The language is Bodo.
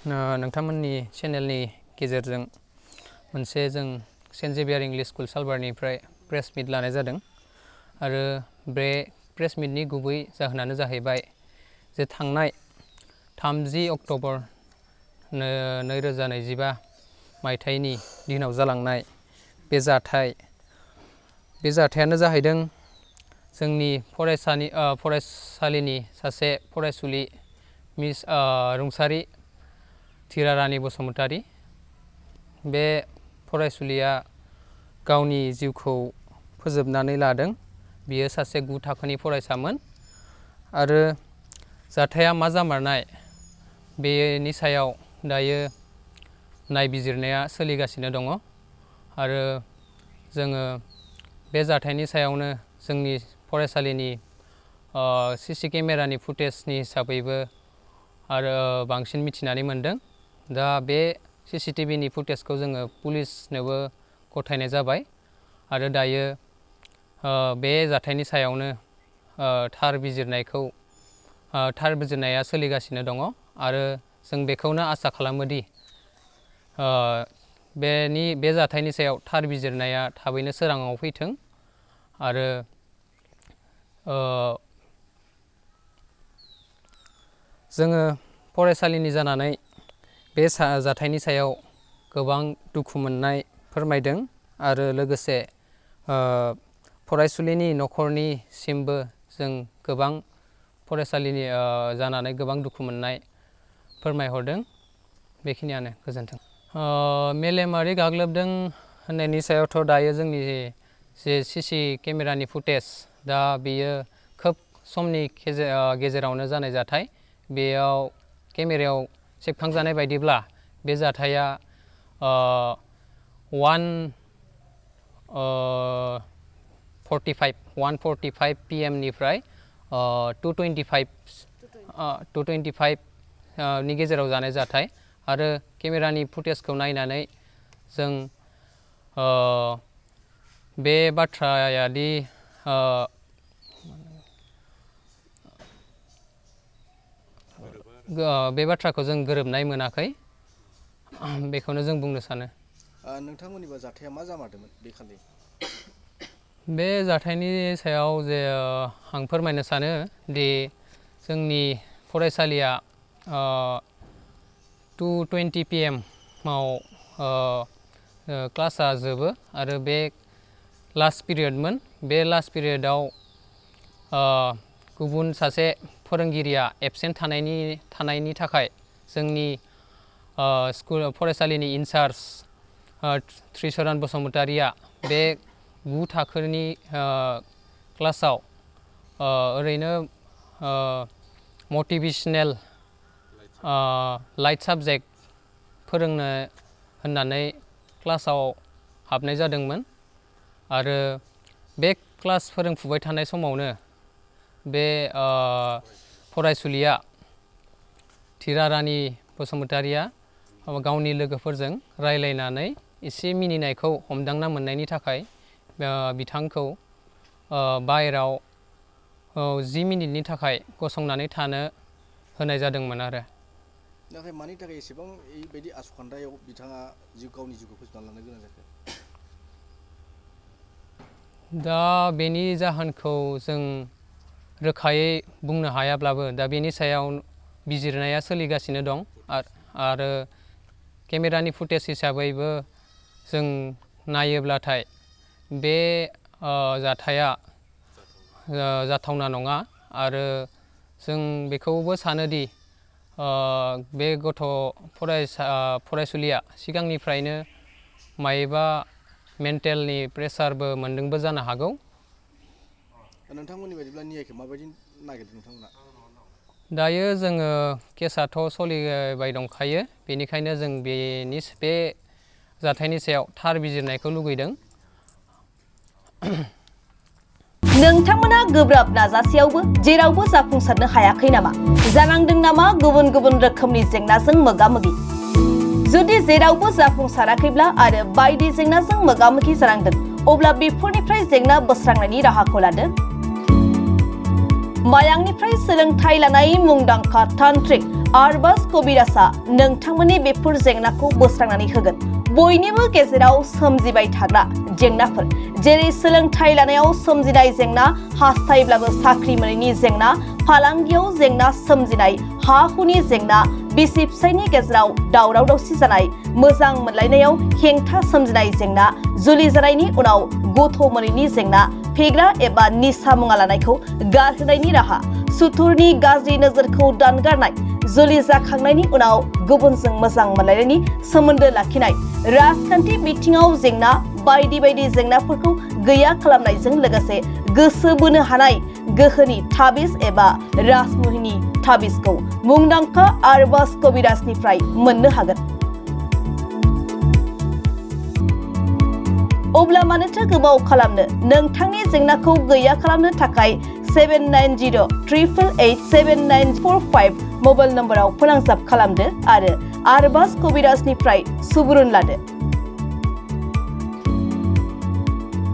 नोंथांमोननि चेनेलनि गेजेरजों मोनसे जों सेन्ट जेभियार इंलिश स्कुल सालबारनिफ्राय प्रेस मिट लानाय जादों आरो बे प्रेस मिटनि गुबै जाहोनानो जाहैबाय जे थांनाय 30 अक्ट'बर 2025 मायथाइनि दिनाव जालांनाय बे जाथायानो जाहैदों जोंनि फरायसालिनि सासे फरायसुलि मिस रुंसारि थिरारानि बसुमतारी बे फरायसुलिया गावनि जिउखौ फोजोबनानै लादों। बियो सासे 9 थाखोनि फरायसामोन आरो जाथाया मा जामारनाय बेनि सायाव दायो नायबिजिरनाया सोलिगासिनो दङ आरो जोङो बे जाथायनि सायावनो जोंनि फरायसालिनि सीसी केमेरानि फुटेजनि हिसाबैबो आरो बांसिन मिथिनानै मोनदों। दा बे सीसीटीवीनि फुटेजखौ जोङो पुलिसनोबो गथायनाय जाबाय आरो दायो बे जाथायनि सायावनो थार बिजिरनाया सोलिगासिनो दङ आरो जों बेखौनो आसा खालामोदि बे जाथायनि सायाव थार बिजिरनाया थाबैनो सोराङाव फैथों आरो जोङो फरायसालिनि जानानै बे जाथायनि सायाव गोबां दुखु मोननाय फोरमायदों आरो लोगोसे फरायसुलिनि न'खरनिसिमबो जों गोबां फरायसालिनि जानानै गोबां दुखु मोननाय फोरमायहरदों। बेखिनियानो गोजोन्थों। मेलेमारि गाग्लोबदों होननायनि सायावथ' दायो जोंनि जे सीसी केमेरानि फुटेज दा बेयो खोब समनि गेजेरावनो जानाय जाथाय। बेयाव केमेरायाव सेबखांजानाय बायदिब्ला बे जाथाया 1:45 PM निफ्राय 2:25 नि गेजेराव जानाय जाथाय आरो केमेरानि फुटेजखौ नायनानै जों बे बाथ्रायादि बे बाथ्राखौ जों गोरोबनाय मोनाखै बेखौनो जों बुंनो सानो। नोंथांमोननिबा जाथाया मा जामारदोंमोन बे खालि? बे जाथायनि सायाव जे आं फोरमायनो सानो दि जोंनि फरायसालिया 2:20 PM आव क्लासआ जोबो आरो बे लास्ट पिरियडमोन। बे लास्ट पिरियडआव गुबुन सासे फोरोंगिरिया एबसेन्ट थानायनि थाखाय जोंनि फरायसालिनि इनचार्ज त्रिसरन बसुमतारीया बे 9 थाखोनि क्लासाव ओरैनो मटिभेशनेल लाइट साबजेक्ट फोरोंनो होननानै क्लासाव हाबनाय जादोंमोन आरो बे क्लास फोरोंफुबाय थानाय समावनो बे फरायसुलिया थिरारानि बसुमतारीया गावनि लोगोफोरजों रायलायनानै एसे मिनिनायखौ हमदांना मोननायनि थाखाय बिथांखौ बाहेराव 10 मिनिटनि थाखाय गसंनानै थानो होनाय जादोंमोन आरो। नाथाय मानि थाखाय एसेबां बेबायदि आसखान्दायाव बिथाङा गावनि जिउखौ फोजोबना लानो गोनां जाखो? दा बेनि जाहोनखौ जों रोखायै बुंनो हायाब्लाबो दा बेनि सायाव बिजिरनाया सोलिगासिनो दं आरो केमेरानि फुटेज हिसाबैबो जों नायोब्लाथाय बे जाथाया जाथावना नङा आरो जों बेखौबो सानोदि बे फरायसुलिया सिगांनिफ्रायनो मायबा मेन्टेलनि प्रेसारबो मोनदोंबो जानो हागौ। नोंथांमोननि बायदिब्ला नियायखौ माबायदि नागिरदों नोंथांमोना? दायो जोङो केसाथ' सोलिबाय दंखायो, बेनिखायनो जों बे जाथायनि सायाव थार बिजिरनायखौ लुगैदों। नोंथांमोना गोब्राब नाजासेयावबो जेरावबो जाफुंसारनो हायाखै नामा? जानांदों नामा गुबुन गुबुन रोखोमनि जेंनाजों मोगा-मोगि? जुदि जेरावबो जाफुंसाराखैब्ला आरो बायदि जेंनाजों मोगा-मोगि जानांदों, अब्ला बेफोरनिफ्राय जेंना बोस्रांनायनि राहाखौ लादो। मायांनिफ्राय सोलोंथाइ लानाय मुंदांखा तान्त्रिक आरबास कबिराजआ नोंथांमोननि बेफोर जेंनाखौ बोस्रांनानै होगोन। बयनिबो गेजेराव सोमजिबाय थाग्रा जेंनाफोर जेरै सोलोंथाइ लानायाव सोमजिनाय जेंना, हास्थायब्लाबो साख्रि मोनैनि जेंना, फालांगियाव जेंना सोमजिनाय, हा-हुनि जेंना, बिसि-फिसायनि गेजेराव दावराव-दावसि जानाय, मोजां मोनलायनायाव हेंथा सोमजिनाय जेंना, जुलि जानायनि उनाव गथ' मोनैनि जेंना, फेग्रा एबा निसा मुवा लानायखौ गारहोनायनि राहा, सुथुरनि गाज्रि नोजोरखौ दानगारनाय, जुलि जाखांनायनि उनाव गुबुनजों मोजां मोनलायनायनि सोमोन्दो लाखिनाय, राजखान्थि बिथिङाव जेंना बायदि बायदि जेंनाफोरखौ गैया खालामनायजों लोगोसे गोसो बोनो हानाय गोहोनि ताबिज एबा राजमुहिनि ताबिजखौ मुंदांखा आरबास कबिराजनिफ्राय मोननो हागोन। अब्ला मानोथो गोबाव खालामनो? नोंथांनि जेंनाखौ गैया खालामनो थाखाय 7908887945 मबाइल नम्बराव फोनांजाब खालामदो आरो आरबास कबिराजनिफ्राय सुबुरुन लादो।